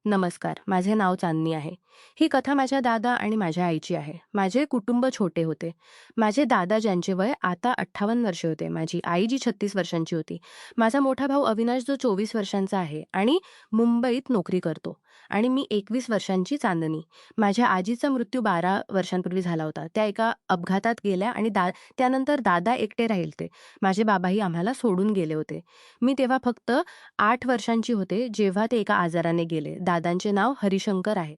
नमस्कार, माझे नाव चांदनी आहे. ही कथा माझ्या दादा आणि माझ्या आईची आहे. माझे कुटुंब छोटे होते. माझे दादा ज्यांचे वय आता 58 वर्षे होते. माझी आई जी 36 वर्षांची होती. माझा मोठा भाऊ अविनाश जो 24 वर्षांचा आहे आणि मुंबईत नोकरी करतो. आणि मी 21 वर्षांची चांदनी. माझ्या आजीचा मृत्यू 12 वर्षांपूर्वी झाला होता. त्या एका अपघातात गेल्या आणि त्यानंतर दादा एकटे राहिले. माझे बाबाही आम्हाला सोडून गेले होते. मी तेव्हा फक्त 8 वर्षांची होते जेव्हा ते एका आजाराने गेले. दादांचे नाव हरिशंकर आहे.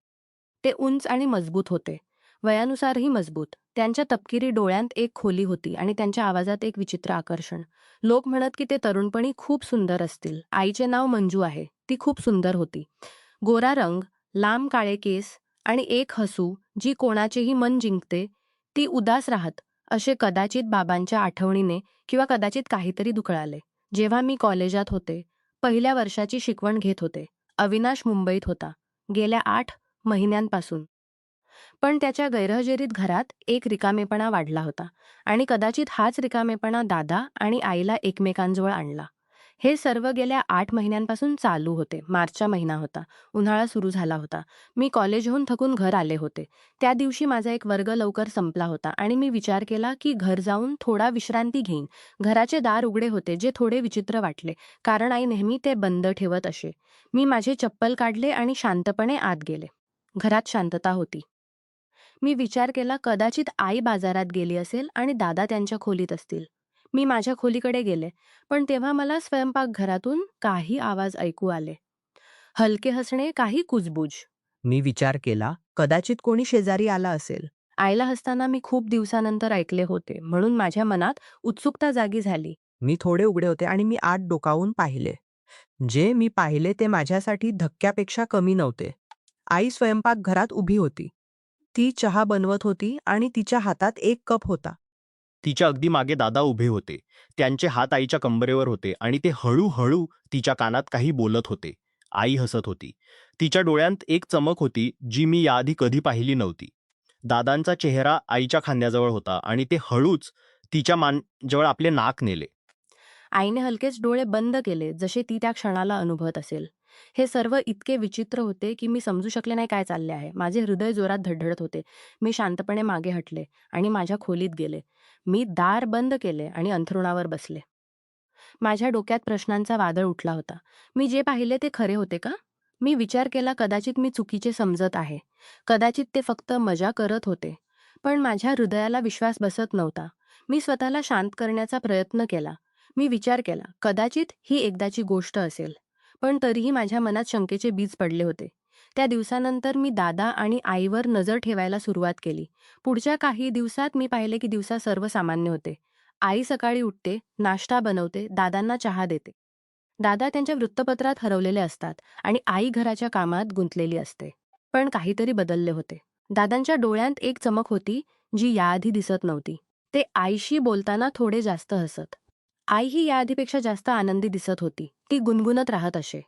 ते उंच आणि मजबूत होते. वयानुसारही मजबूत. त्यांच्या तपकिरी डोळ्यांत एक खोली होती आणि त्यांच्या आवाजात एक विचित्र आकर्षण. लोक म्हणत की ते तरुणपणी खूप सुंदर असतील. आईचे नाव मंजू आहे. ती खूप सुंदर होती. गोरा रंग, लांब काळे केस आणि एक हसू जी कोणाचेही मन जिंकते. ती उदास राहत असे कदाचित बाबांच्या आठवणीने किंवा कदाचित काहीतरी दुखळाले. जेव्हा मी कॉलेजात होते, पहिल्या वर्षाची शिकवण घेत होते. अविनाश मुंबईत होता. गेल्या 8 महिन्यांपासून. पण त्याच्या गैरहजेरीत घरात एक रिकामेपणा वाढला होता आणि कदाचित हाच रिकामेपणा दादा आणि आईला एकमेकांजवळ आणला. हे सर्व गेल्या 8 महिन्यांपासून चालू होते. मार्चचा महिना होता. उन्हाळा सुरू झाला होता. मी कॉलेजहून थकून घर आले होते. त्या दिवशी माझा एक वर्ग लवकर संपला होता आणि मी विचार केला की घर जाऊन थोडा विश्रांती घेईन. घराचे दार उघडे होते जे थोडे विचित्र वाटले, कारण आई नेहमी ते बंद ठेवत असे. मी माझे चप्पल काढले आणि शांतपणे आत गेले. घरात शांतता होती. मी विचार केला कदाचित आई बाजारात गेली असेल आणि दादा त्यांच्या खोलीत असतील. मी माझ्या खोलीकडे गेले, पण तेव्हा मला स्वयंपाकघरातून काही आवाज ऐकू आले. हलके हसणे, काही कुजबूज. मी विचार केला, कदाचित कोणी शेजारी आला असेल. आईला हसताना मी खूप दिवसानंतर ऐकले होते, म्हणून माझ्या मनात उत्सुकता जागी झाली. मी थोडे उघडे होते आणि मी आत डोकावून पाहिले. जे मी पाहिले ते माझ्यासाठी धक्क्यापेक्षा कमी नव्हते. आई स्वयंपाकघरात उभी होती. ती चहा बनवत होती आणि तिच्या हातात एक कप होता. तिच्या अगदी मागे दादा उभे होते. त्यांचे हात आईच्या कंबरेवर होते आणि ते हळूहळू तिच्या कानात काही बोलत होते. आई हसत होती. तिच्या डोळ्यांत एक चमक होती जी मी याआधी कधी पाहिली नव्हती. दादांचा चेहरा आईच्या खांद्याजवळ होता आणि ते हळूच तिच्या मांजवळ आपले नाक नेले. आईने हलकेच डोळे बंद केले, जसे ती त्या क्षणाला अनुभवत असेल. हे सर्व इतके विचित्र होते की मी समजू शकले नाही काय चालले आहे. माझे हृदय जोरात धडधडत होते. मी शांतपणे मागे हटले आणि माझ्या खोलीत गेले. मी दार बंद केले आणि अंथरुणावर बसले. माझ्या डोक्यात प्रश्नांचा वादळ उठला होता. मी जे पाहिले ते खरे होते का? मी विचार केला कदाचित मी चुकीचे समजत आहे. कदाचित ते फक्त मजा करत होते. पण माझ्या हृदयाला विश्वास बसत नव्हता. मी स्वतःला शांत करण्याचा प्रयत्न केला. मी विचार केला कदाचित ही एकदाची गोष्ट असेल. पण तरीही माझ्या मनात शंकेचे बीज पडले होते. त्या दिवसानंतर मी दादा आणि आईवर नजर ठेवायला सुरुवात केली. पुढच्या काही दिवसात मी पाहिले की दिवसा सर्व सामान्य होते. आई सकाळी उठते, नाश्ता बनवते, दादांना चहा देते. दादा त्यांच्या वृत्तपत्रात हरवलेले असतात आणि आई घराच्या कामात गुंतलेली असते. पण काहीतरी बदलले होते. दादांच्या डोळ्यांत एक चमक होती जी याआधी दिसत नव्हती. ते आईशी बोलताना थोडे जास्त हसत. आई ही याआधीपेक्षा जास्त आनंदी दिसत होती. ती गुणगुणत राहत असे.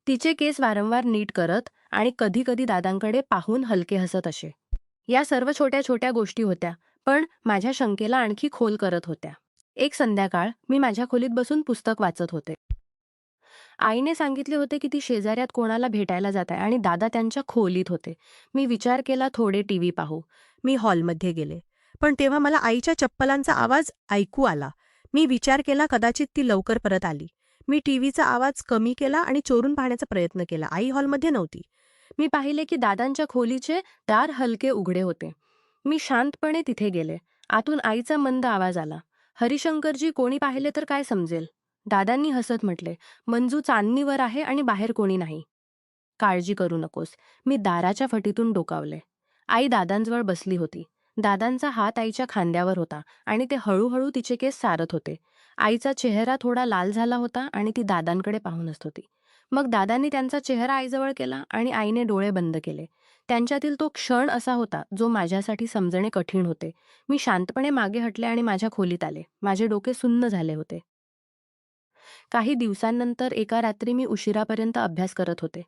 तिचे केस वारंवार नीट करत आणि कधी-कधी दादांकडे पाहून हलके हसत असे. या सर्व छोट्या छोट्या गोष्टी होत्या, पण माझ्या शंकेला आणखी खोल करत होत्या. एक संध्याकाळ मी माझ्या खोलीत बसून पुस्तक वाचत होते. आईने सांगितले होते की ती शेजाऱ्यात कोणाला भेटायला जात आहे आणि दादा त्यांच्या खोलीत होते. मी विचार केला थोडे टीव्ही पाहू. मी हॉलमध्ये गेले. पण तेव्हा मला आईच्या चप्पलांचा आवाज ऐकू आला. मी विचार केला कदाचित ती लवकर परत आली. मी टीव्हीचा आवाज कमी केला आणि चोरून पाहण्याचा प्रयत्न केला. आई हॉलमध्ये नव्हती. मी पाहिले की दादांच्या खोलीचे दार हलके उघडे होते. मी शांतपणे तिथे गेले. आतून आईचा मंद आवाज आला. हरिशंकरजी, कोणी पाहिले तर काय समजेल? दादांनी हसत म्हटले, मंजू चांदणीवर आहे आणि बाहेर कोणी नाही. काळजी करू नकोस. मी दाराच्या फटीतून डोकावले. आई दादांजवळ बसली होती. दादांचा हात आईच्या खांद्यावर होता आणि ते हळूहळू तिचे केस सारत होते. आईचा चेहरा थोडा लाल झाला होता आणि ती दादांकडे पाहून हसत होती. मग दादांनी त्यांचा चेहरा आईजवळ केला आणि आईने डोळे बंद केले. त्यांच्यातील तो क्षण असा होता जो माझ्यासाठी समजणे कठीण होते. मी शांतपणे मागे हटले आणि माझ्या खोलीत आले. माझे डोके सुन्न झाले होते. काही दिवसांनंतर एका रात्री मी उशिरापर्यंत अभ्यास करत होते.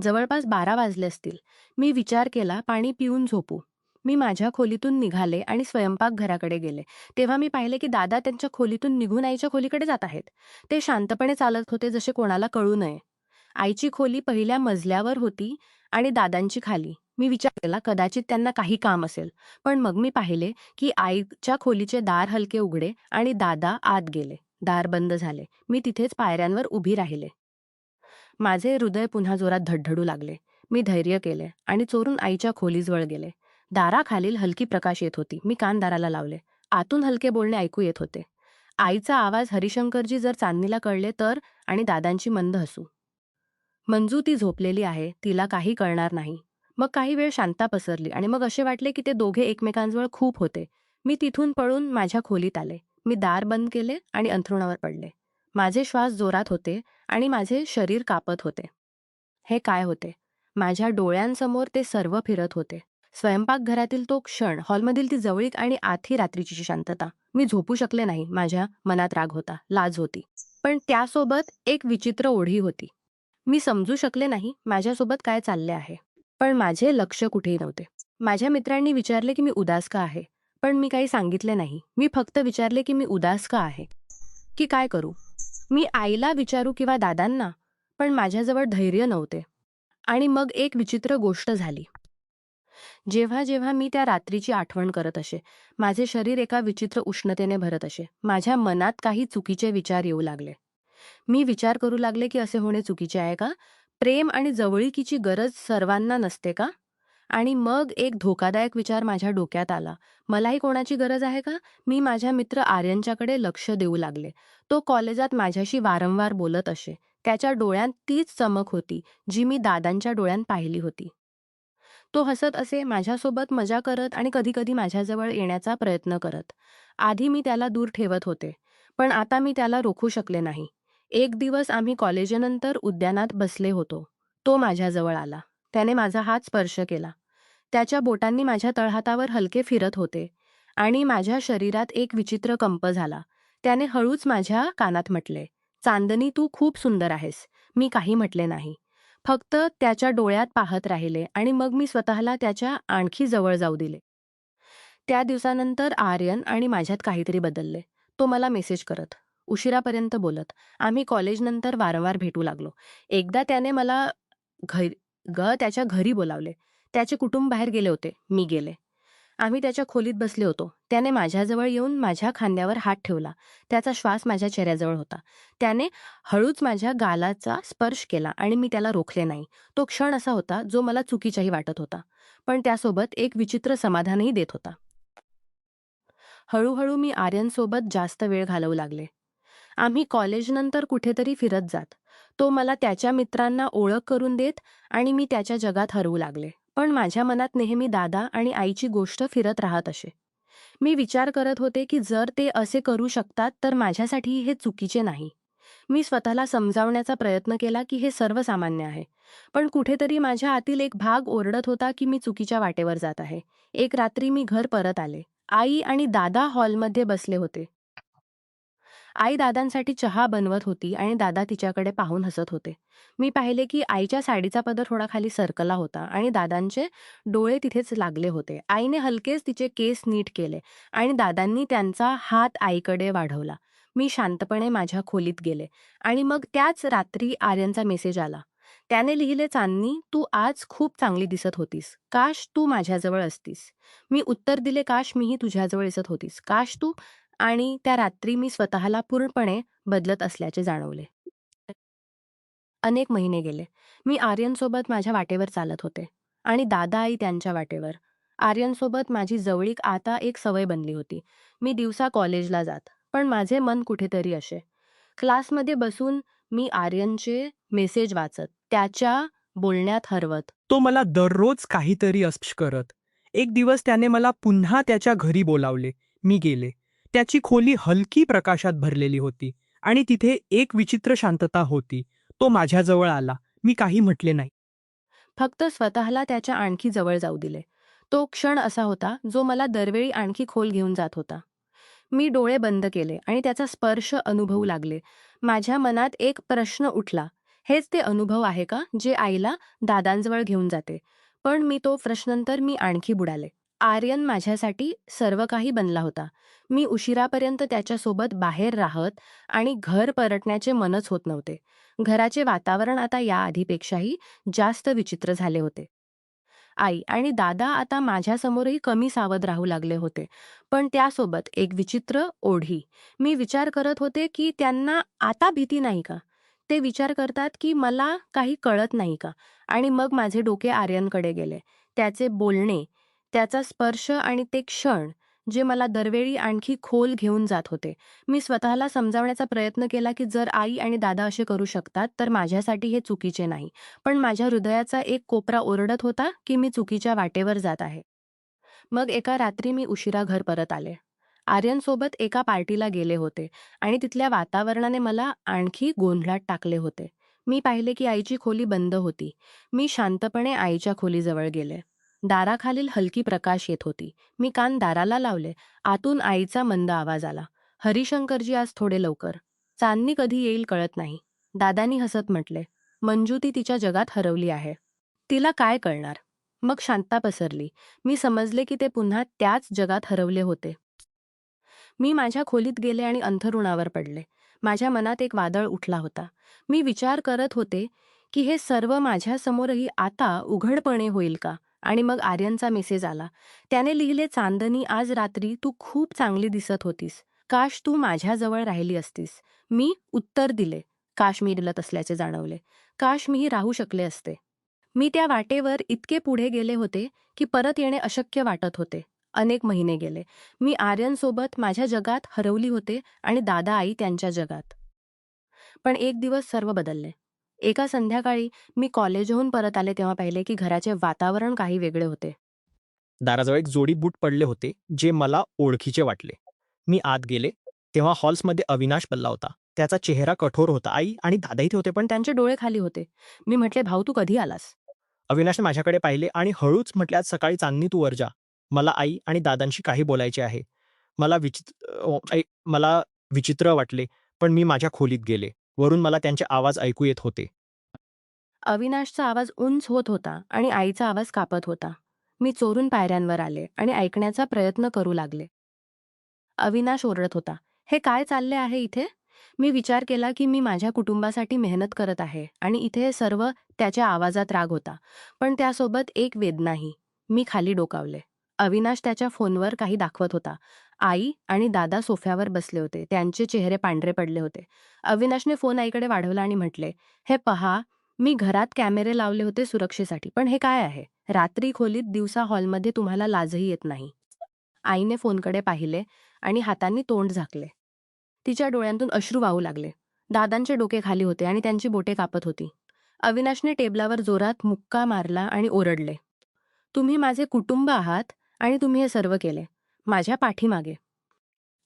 जवळपास 12 वाजले असतील. मी विचार केला पाणी पिऊन झोपू. मी माझ्या खोलीतून निघाले आणि स्वयंपाकघराकडे गेले. तेव्हा मी पाहिले की दादा त्यांच्या खोलीतून निघून आईच्या खोलीकडे जात आहेत. ते शांतपणे चालत होते, जसे कोणाला कळू नये. आईची खोली पहिल्या मजल्यावर होती आणि दादांची खाली. मी विचार केला कदाचित त्यांना काही काम असेल. पण मग मी पाहिले की आईच्या खोलीचे दार हलके उघडे आणि दादा आत गेले. दार बंद झाले. मी तिथेच पायऱ्यांवर उभी राहिले. माझे हृदय पुन्हा जोरात धडधडू लागले. मी धैर्य केले आणि चोरून आईच्या खोलीजवळ गेले. दाराखालील हलकी प्रकाश येत होती. मी कान दाराला लावले. आतून हलके बोलणे ऐकू येत होते. आईचा आवाज हरिशंकरजी जर चांदणीला कळले तर, आणि दादांची मंद हसू. मंजू ती झोपलेली आहे, तिला काही कळणार नाही. मग काही वेळ शांतता पसरली आणि मग असे वाटले की ते दोघे एकमेकांजवळ खूप होते. मी तिथून पळून माझ्या खोलीत आले. मी दार बंद केले आणि अंथरुणावर पडले. माझे श्वास जोरात होते आणि माझे शरीर कापत होते. हे काय होते? माझ्या डोळ्यांसमोर ते सर्व फिरत होते. स्वयंपाकघरातील तो क्षण, हॉलमधील ती जवळीक आणि आधी रात्रीची शांतता. मी झोपू शकले नाही. माझ्या मनात राग होता, लाज होती. पण त्यासोबत एक विचित्र ओढी होती. मी समजू शकले नाही माझ्यासोबत काय चालले आहे. पण माझे लक्ष कुठेही नव्हते. माझ्या मित्रांनी विचारले की मी उदास का आहे. पण मी काही सांगितले नाही. मी फक्त विचारले की मी उदास का आहे? की काय करू? मी आईला विचारू किंवा दादांना? पण माझ्याजवळ धैर्य नव्हते. आणि मग एक विचित्र गोष्ट झाली. जेव्हा जेव्हा मी त्या रात्रीची आठवण करत असे, माझे शरीर एका विचित्र उष्णतेने भरत असे. माझ्या मनात काही चुकीचे विचार येऊ लागले. मी विचार करू लागले की असे होणे चुकीचे आहे का? प्रेम आणि जवळीकीची गरज सर्वांना नसते का? आणि मग एक धोकादायक विचार माझ्या डोक्यात आला. मलाही कोणाची गरज आहे का? मी माझ्या मित्र आर्यनच्याकडे लक्ष देऊ लागले. तो कॉलेजात माझ्याशी वारंवार बोलत असे. त्याच्या डोळ्यात तीच चमक होती जी मी दादांच्या डोळ्यात पाहिली होती. तो हसत असे, माझ्यासोबत मजा करत आणि कधीकधी माझ्याजवळ येण्याचा प्रयत्न करत. आधी मी त्याला दूर ठेवत होते, पण आता मी त्याला रोखू शकले नाही. एक दिवस आम्ही कॉलेजनंतर उद्यानात बसले होतो. तो माझ्याजवळ आला. त्याने माझा हात स्पर्श केला. त्याच्या बोटांनी माझ्या तळहातावर हलके फिरत होते आणि माझ्या शरीरात एक विचित्र कंप झाला. त्याने हळूच माझ्या कानात म्हटले, "चांदनी, तू खूप सुंदर आहेस." मी काही म्हटले नाही. फक्त त्याच्या डोळ्यात पाहत राहिले आणि मग मी स्वतःला त्याच्या आणखी जवळ जाऊ दिले. त्या दिवसानंतर आर्यन आणि माझ्यात काहीतरी बदलले. तो मला मेसेज करत, उशिरापर्यंत बोलत. आम्ही कॉलेजनंतर वारंवार भेटू लागलो. एकदा त्याने मला त्याच्या घरी बोलावले. त्याचे कुटुंब बाहेर गेले होते. मी गेले. आम्ही त्याच्या खोलीत बसले होतो. त्याने माझ्याजवळ येऊन माझ्या खांद्यावर हात ठेवला. त्याचा श्वास माझ्या चेहऱ्याजवळ होता. त्याने हळूच माझ्या गालाचा स्पर्श केला आणि मी त्याला रोखले नाही. तो क्षण असा होता जो मला चुकीचाही वाटत होता, पण त्यासोबत एक विचित्र समाधानही देत होता. हळूहळू मी आर्यनसोबत जास्त वेळ घालवू लागले. आम्ही कॉलेजनंतर कुठेतरी फिरत जात. तो मला त्याच्या मित्रांना ओळख करून देत आणि मी त्याच्या जगात हरवू लागले. पण माझ्या मनात नेहमी दादा आणि आईची गोष्ट फिरत राहत असे. मी विचार करत होते की जर ते असे करू शकतात तर माझ्यासाठी हे चुकीचे नाही. मी स्वतःला समजावण्याचा प्रयत्न केला की हे सर्वसामान्य आहे. पण कुठेतरी माझ्या आतील एक भाग ओरडत होता की मी चुकीच्या वाटेवर जात आहे. एक रात्री मी घर परत आले. आई आणि दादा हॉलमध्ये बसले होते. आई दादांसाठी चहा बनवत होती आणि दादा तिच्याकडे पाहून हसत होते. मी पाहिले की आईच्या साडीचा पदर थोडा खाली सरकला होता आणि दादांचे डोळे तिथेच लागले होते. आईने हलकेच तिचे केस नीट केले आणि दादांनी त्यांचा हात आईकडे वाढवला. मी शांतपणे माझ्या खोलीत गेले आणि मग त्याच रात्री आर्यनचा मेसेज आला. त्याने लिहिले, "चांदनी, तू आज खूप चांगली दिसत होतीस. काश तू माझ्याजवळ असतीस." मी उत्तर दिले, "काश मीही तुझ्याजवळ दिसत होतीस. काश तू." आणि त्या रात्री मी स्वतःला पूर्णपणे बदलत असल्याचे जाणवले. अनेक महिने गेले. मी आर्यनसोबत माझ्या वाटेवर चालत होते आणि दादा आई त्यांच्या वाटेवर. आर्यनसोबत माझी जवळीक आता एक सवय बनली होती. मी दिवसा कॉलेजला जात, पण माझे मन कुठेतरी असे. क्लासमध्ये बसून मी आर्यनचे मेसेज वाचत, त्याच्या बोलण्यात हरवत. तो मला दररोज काहीतरी अस्पश करत. एक दिवस त्याने मला पुन्हा त्याच्या घरी बोलावले. मी गेले. त्याची खोली हलकी प्रकाशात भरलेली होती आणि तिथे एक विचित्र शांतता होती. तो माझ्याजवळ आला. मी काही म्हटले नाही. फक्त स्वतःला त्याच्या आणखी जवळ जाऊ दिले. तो क्षण असा होता जो मला दरवेळी आणखी खोल घेऊन जात होता. मी डोळे बंद केले आणि त्याचा स्पर्श अनुभवू लागले. माझ्या मनात एक प्रश्न उठला, हेच ते अनुभव आहे का जे आईला दादांजवळ घेऊन जाते? पण मी तो प्रश्नांतर मी आणखी बुडाले. आर्यन माझ्यासाठी सर्व काही बनला होता. मी उशिरापर्यंत त्याच्यासोबत बाहेर राहत आणि घर परतण्याचे मनच होत नव्हते. घराचे वातावरण आता याआधीपेक्षाही जास्त विचित्र झाले होते. आई आणि दादा आता माझ्यासमोरही कमी सावध राहू लागले होते. पण त्यासोबत एक विचित्र ओढी. मी विचार करत होते की त्यांना आता भीती नाही का? ते विचार करतात की मला काही कळत नाही का? आणि मग माझे डोके आर्यनकडे गेले. त्याचे बोलणे, त्याचा स्पर्श आणि ते क्षण जे मला दरवेळी आणखी खोल घेऊन जात होते. मी स्वतःला समजावण्याचा प्रयत्न केला की जर आई आणि दादा असे करू शकतात तर माझ्यासाठी हे चुकीचे नाही. पण माझ्या हृदयाचा एक कोपरा ओरडत होता की मी चुकीच्या वाटेवर जात आहे. मग एका रात्री मी उशिरा घर परत आले. आर्यनसोबत एका पार्टीला गेले होते आणि तिथल्या वातावरणाने मला आणखी गोंधळात टाकले होते. मी पाहिले की आईची खोली बंद होती. मी शांतपणे आईच्या खोलीजवळ गेले. दाराखालील हलकी प्रकाश येत होती. मी कान दाराला लावले. आतून आईचा मंद आवाज आला. हरिशंकरजी आज थोडे लवकर. चांदणी कधी येईल कळत नाही. दादानी हसत म्हटले, मंजू ती तिच्या जगात हरवली आहे. तिला काय कळणार? मग शांतता पसरली. मी समजले की ते पुन्हा त्याच जगात हरवले होते. मी माझ्या खोलीत गेले आणि अंथरुणावर पडले. माझ्या मनात एक वादळ उठला होता. मी विचार करत होते की हे सर्व माझ्यासमोरही आता उघडपणे होईल का? आणि मग आर्यनचा मेसेज आला. त्याने लिहिले, चांदनी आज रात्री तू खूप चांगली दिसत होतीस. काश तू माझ्याजवळ राहिली असतीस. मी उत्तर दिले. काश मी रडत असल्याचे जाणवले. काश मीही राहू शकले असते. मी त्या वाटेवर इतके पुढे गेले होते की परत येणे अशक्य वाटत होते. अनेक महिने गेले. मी आर्यनसोबत माझ्या जगात हरवली होते आणि दादा आई त्यांच्या जगात. पण एक दिवस सर्व बदलले. एका संध्याकाळी मी कॉलेजहून परत आले तेव्हा पाहिले की घराचे वातावरण काही वेगळे होते. दाराजवळ एक जोडी बूट पडले होते जे मला ओळखीचे वाटले. मी आत गेले तेव्हा हॉल्समध्ये अविनाश बसला होता. त्याचा चेहरा कठोर होता. आई आणि दादा इथे होते पण त्यांचे डोळे खाली होते. मी म्हटले, भाऊ तू कधी आलास? अविनाशने माझ्याकडे पाहिले आणि हळूच म्हटले, आज सकाळी चांदणी तू वर जा. मला आई आणि दादांशी काही बोलायचे आहे. मला विचित्र वाटले पण मी माझ्या खोलीत गेले. वरून मला त्यांचे आवाज ऐकू येत होते. अविनाशचा आवाज उंच होत होता आणि आईचा आवाज कापत होता. मी चोरून पायऱ्यांवर आले आणि ऐकण्याचा प्रयत्न करू लागले. अविनाश ओरडत होता, हे काय चालले आहे इथे? मी विचार केला की मी माझ्या कुटुंबासाठी मेहनत करत आहे आणि इथे हे सर्व त्याच्या आवाजात राग होता. पण त्यासोबत एक वेदनाही. मी खाली डोकावले. अविनाश त्याच्या फोनवर काही दाखवत होता. आई आणि दादा सोफ्यावर बसले होते. त्यांचे चेहरे पांढरे पडले होते. अविनाशने फोन आईकडे वाढवला आणि म्हटले, हे पहा, मी घरात कॅमेरे लावले होते सुरक्षेसाठी. पण हे काय आहे? रात्री खोलीत, दिवसा हॉलमध्ये तुम्हाला लाजही येत नाही. आईने फोनकडे पाहिले आणि हातांनी तोंड झाकले. तिच्या डोळ्यांतून अश्रू वाहू लागले. दादांचे डोके खाली होते आणि त्यांची बोटे कापत होती. अविनाशने टेबलावर जोरात मुक्का मारला आणि ओरडले, तुम्ही माझे कुटुंब आहात आणि तुम्ही हे सर्व केले. माझ्या पाठीमागे.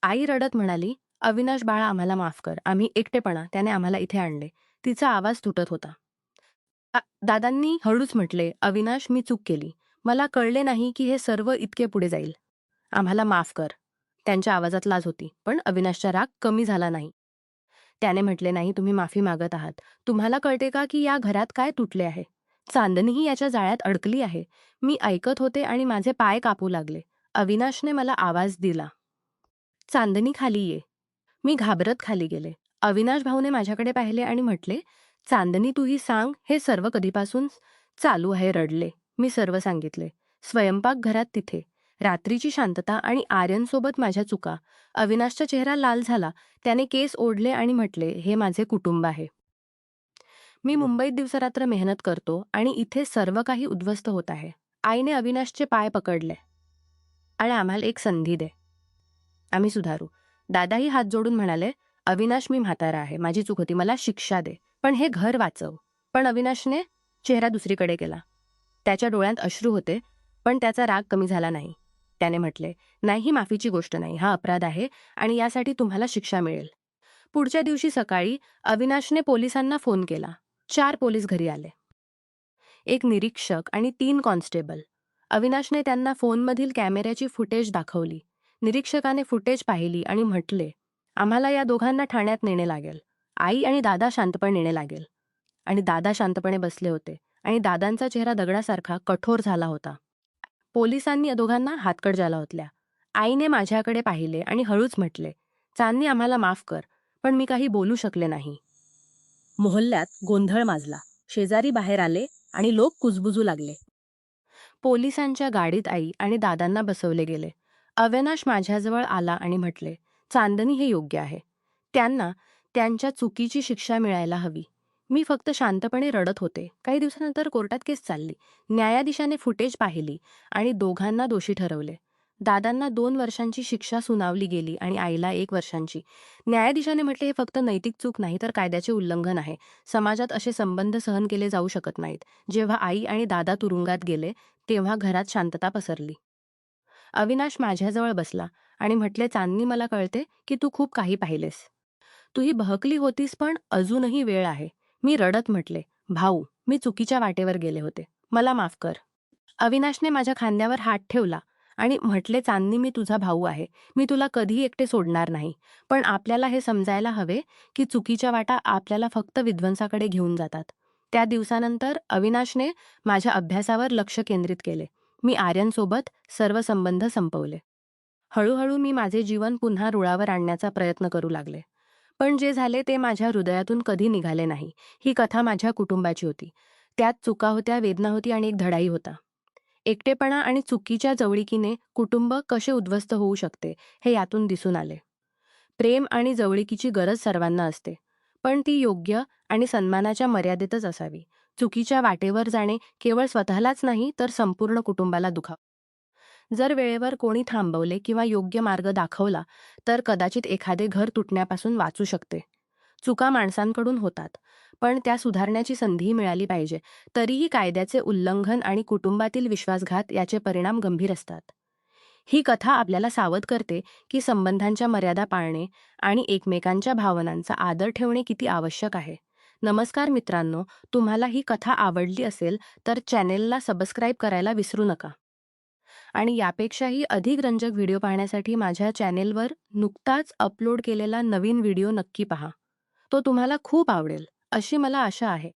आई रडत म्हणाली, अविनाश बाळा आम्हाला माफ कर. आम्ही एकटेपणा त्याने आम्हाला इथे आणले. तिचा आवाज तुटत होता. दादांनी हळूच म्हटले, अविनाश मी चूक केली. मला कळले नाही की हे सर्व इतके पुढे जाईल. आम्हाला माफ कर. त्यांच्या आवाजात लाज होती. पण अविनाशचा राग कमी झाला नाही. त्याने म्हटले, नाही तुम्ही माफी मागत आहात. तुम्हाला कळते का की या घरात काय तुटले आहे? चांदणीही याच्या जाळ्यात अडकली आहे. मी ऐकत होते आणि माझे पाय कापू लागले. अविनाशने मला आवाज दिला, चांदणी खाली ये. मी घाबरत खाली गेले. अविनाश भाऊने माझ्याकडे पाहिले आणि म्हटले, चांदणी तूही सांग हे सर्व कधीपासून चालू आहे? रडले. मी सर्व सांगितले. स्वयंपाकघरात तिथे, रात्रीची शांतता आणि आर्यनसोबत माझ्या चुका. अविनाशचा चेहरा लाल झाला. त्याने केस ओढले आणि म्हटले, हे माझे कुटुंब आहे. मी मुंबईत दिवसरात्र मेहनत करतो आणि इथे सर्व काही उद्ध्वस्त होत आहे. आईने अविनाशचे पाय पकडले आणि आम्हाला एक संधी दे. आम्ही सुधारू. दादाही हात जोडून म्हणाले, अविनाश मी म्हातारा आहे. माझी चूक होती. मला शिक्षा दे. पण हे घर वाचव. पण अविनाशने चेहरा दुसरीकडे केला. त्याच्या डोळ्यात अश्रू होते. पण त्याचा राग कमी झाला नाही. त्याने म्हटले, नाही ही माफीची गोष्ट नाही. हा अपराध आहे आणि यासाठी तुम्हाला शिक्षा मिळेल. पुढच्या दिवशी सकाळी अविनाशने पोलिसांना फोन केला. 4 पोलीस घरी आले. एक निरीक्षक आणि 3 कॉन्स्टेबल. अविनाशने त्यांना फोनमधील कॅमेऱ्याची फुटेज दाखवली. निरीक्षकाने फुटेज पाहिली आणि म्हटले, आम्हाला या दोघांना ठाण्यात नेणे लागेल. आई आणि दादा शांतपणे नेणे लागेल. आणि दादा शांतपणे बसले होते आणि दादांचा चेहरा दगडासारखा कठोर झाला होता. पोलिसांनी या दोघांना हातकड्याला ओतल्या. आईने माझ्याकडे पाहिले आणि हळूच म्हटले, "चांदणी, आम्हाला माफ कर." पण मी काही बोलू शकले नाही. मोहल्ल्यात गोंधळ माजला. शेजारी बाहेर आले आणि लोक कुजबुजू लागले. पोलिसांच्या गाडीत आई आणि दादांना बसवले गेले. अविनाश माझ्याजवळ आला आणि म्हटले, "चांदणी, हे योग्य आहे. त्यांना त्यांच्या चुकीची शिक्षा मिळायला हवी." मी फक्त शांतपणे रडत होते. काही दिवसानंतर कोर्टात केस चालली. न्यायाधीशाने फुटेज पाहिली आणि दोघांना दोषी ठरवले. दादांना 2 वर्षांची शिक्षा सुनावली गेली आणि आईला 1 वर्षांची. न्यायाधीशाने म्हटले, "हे फक्त नैतिक चूक नाही तर कायद्याचे उल्लंघन आहे. समाजात असे संबंध सहन केले जाऊ शकत नाहीत." जेव्हा आई आणि दादा तुरुंगात गेले तेव्हा घरात शांतता पसरली. अविनाश माझ्याजवळ बसला आणि म्हटले, "चांदणी, मला कळते की तू खूप काही पाहिलेस. तू ही बहकली होतीस, पण अजूनही वेळ आहे." मी रडत म्हटले, "भाऊ, मी चुकीच्या वाटेवर गेले होते. मला माफ कर." अविनाशने माझ्या खांद्यावर हात ठेवला आणि म्हटले, "चांदणी, मी तुझा भाऊ आहे. मी तुला कधीही एकटे सोडणार नाही. पण आपल्याला हे समजायला हवे की चुकीच्या वाटा आपल्याला फक्त विध्वंसाकडे घेऊन जातात." त्या दिवसानंतर अविनाशने माझ्या अभ्यासावर लक्ष केंद्रित केले. मी आर्यनसोबत सर्व संबंध संपवले. हळूहळू मी माझे जीवन पुन्हा रुळावर आणण्याचा प्रयत्न करू लागले. पण जे झाले ते माझ्या हृदयातून कधी निघाले नाही. ही कथा माझ्या कुटुंबाची होती. त्यात चुका होत्या, वेदना होती आणि एक धडाही होता. एकटेपणा आणि चुकीच्या जवळिकीने कुटुंब कसे उद्ध्वस्त होऊ शकते हे यातून दिसून आले. प्रेम आणि जवळिकीची गरज सर्वांना असते, पण ती योग्य आणि सन्मानाच्या मर्यादेतच असावी. चुकीच्या वाटेवर जाणे केवळ स्वतःलाच नाही तर संपूर्ण कुटुंबाला दुखावते. जर वेळेवर कोणी थांबवले किंवा योग्य मार्ग दाखवला तर कदाचित एखादे घर तुटण्यापासून वाचू शकते. चुका माणसांकडून होतात, पण त्या सुधारण्याची संधीही मिळाली पाहिजे. तरीही कायद्याचे उल्लंघन आणि कुटुंबातील विश्वासघात याचे परिणाम गंभीर असतात. ही कथा आपल्याला सावध करते की संबंधांच्या मर्यादा पाळणे आणि एकमेकांच्या भावनांचा आदर ठेवणे किती आवश्यक आहे. नमस्कार मित्रांनो, तुम्हाला ही कथा आवडली असेल तर चॅनेलला सबस्क्राईब करायला विसरू नका. आणि यापेक्षाही अधिक रंजक व्हिडिओ पाहण्यासाठी माझ्या चॅनेलवर नुकताच अपलोड केलेला नवीन व्हिडिओ नक्की पहा. तो तुम्हाला खूप आवडेल, अशी मला आशा आहे.